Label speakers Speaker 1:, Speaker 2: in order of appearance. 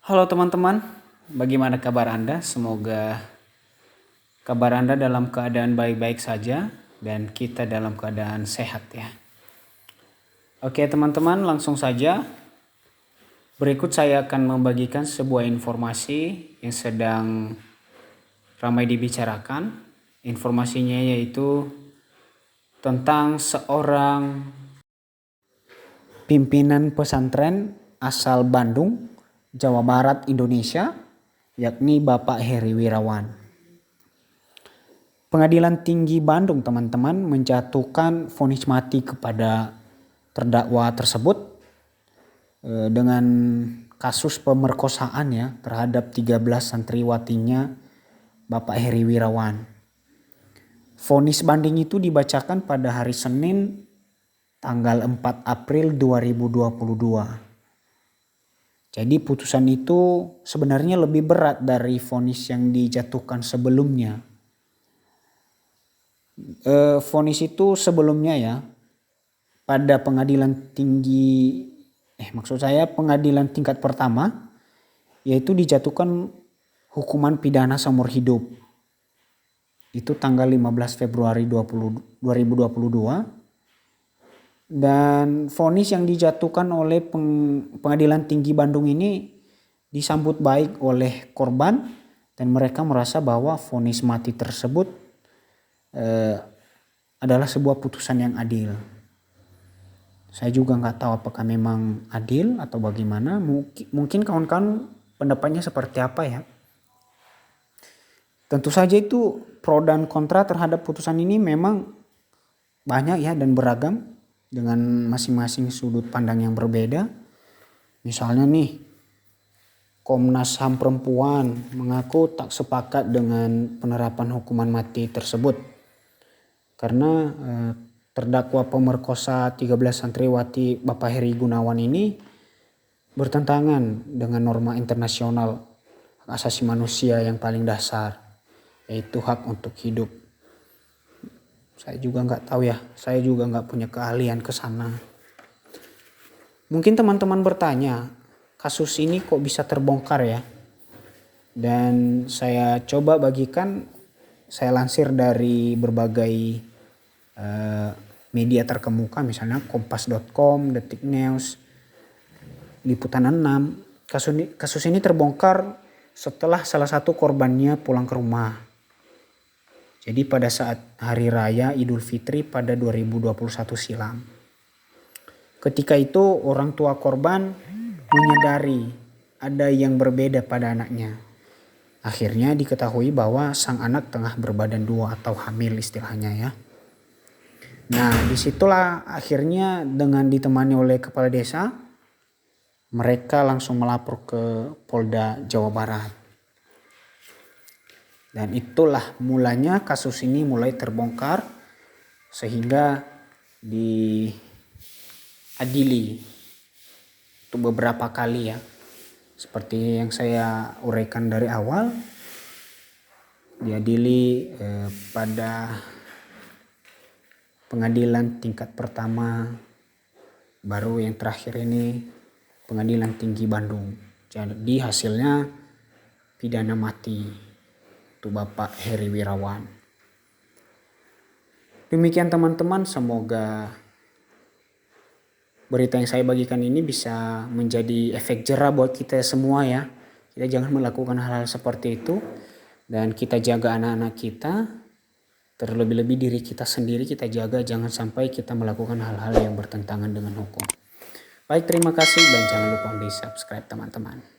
Speaker 1: Halo teman-teman, bagaimana kabar Anda? Semoga kabar Anda dalam keadaan baik-baik saja dan kita dalam keadaan sehat ya. Oke teman-teman, langsung saja. Berikut saya akan membagikan sebuah informasi yang sedang ramai dibicarakan. Informasinya yaitu tentang seorang pimpinan pesantren asal Bandung, Jawa Barat, Indonesia, yakni Bapak Heri Wirawan. Pengadilan Tinggi Bandung, teman-teman, menjatuhkan vonis mati kepada terdakwa tersebut dengan kasus pemerkosaan ya terhadap 13 santriwatinya Bapak Heri Wirawan. Vonis banding itu dibacakan pada hari Senin tanggal 4 April 2022. Jadi putusan itu sebenarnya lebih berat dari vonis yang dijatuhkan sebelumnya. Vonis itu sebelumnya ya pada pengadilan tingkat pertama yaitu dijatuhkan hukuman pidana seumur hidup. Itu tanggal 15 Februari 2022. Dan vonis yang dijatuhkan oleh Pengadilan Tinggi Bandung ini disambut baik oleh korban dan mereka merasa bahwa vonis mati tersebut adalah sebuah putusan yang adil. Saya juga nggak tahu apakah memang adil atau bagaimana. Mungkin kawan-kawan pendapatnya seperti apa ya. Tentu saja itu pro dan kontra terhadap putusan ini memang banyak ya dan beragam dengan masing-masing sudut pandang yang berbeda. Misalnya nih, Komnas HAM Perempuan mengaku tak sepakat dengan penerapan hukuman mati tersebut. Karena terdakwa pemerkosa 13 santriwati Bapak Heri Gunawan ini bertentangan dengan norma internasional hak asasi manusia yang paling dasar, yaitu hak untuk hidup. Saya juga nggak tahu ya, saya juga nggak punya keahlian ke sana. Mungkin teman-teman bertanya, kasus ini kok bisa terbongkar ya? Dan saya coba bagikan, saya lansir dari berbagai media terkemuka, misalnya kompas.com, Detik News, Liputan 6. Kasus ini terbongkar setelah salah satu korbannya pulang ke rumah. Jadi pada saat Hari Raya Idul Fitri pada 2021 silam. Ketika itu orang tua korban menyadari ada yang berbeda pada anaknya. Akhirnya diketahui bahwa sang anak tengah berbadan dua atau hamil istilahnya ya. Nah disitulah akhirnya dengan ditemani oleh kepala desa, mereka langsung melapor ke Polda Jawa Barat. Dan itulah mulanya kasus ini mulai terbongkar sehingga diadili untuk beberapa kali ya. Seperti yang saya uraikan dari awal, diadili pada pengadilan tingkat pertama, baru yang terakhir ini Pengadilan Tinggi Bandung. Jadi hasilnya pidana mati untuk Bapak Heri Wirawan. Demikian teman-teman, semoga berita yang saya bagikan ini bisa menjadi efek jerah buat kita semua ya. Kita jangan melakukan hal-hal seperti itu dan kita jaga anak-anak kita. Terlebih-lebih diri kita sendiri kita jaga, jangan sampai kita melakukan hal-hal yang bertentangan dengan hukum. Baik, terima kasih dan jangan lupa di subscribe teman-teman.